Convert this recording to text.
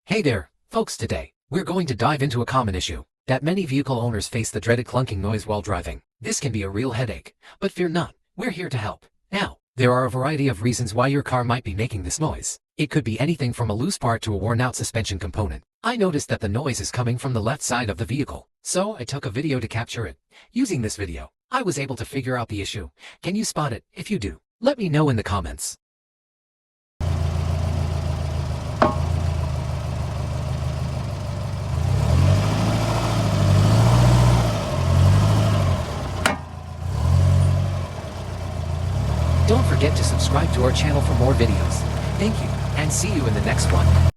Hey there, folks. Today, we're going to dive into a common issue that many vehicle owners face: the dreaded clunking noise while driving. This can be a real headache, but fear not, we're here to help. Now, there are a variety of reasons why your car might be making this noise. It could be anything from a loose part to a worn-out suspension component. I noticed that the noise is coming from the left side of the vehicle, so I took a video to capture it. Using this video, I was able to figure out the issue. Can you spot it? If you do, let me know in the comments. Don't forget to subscribe to our channel for more videos. Thank you, and see you in the next one.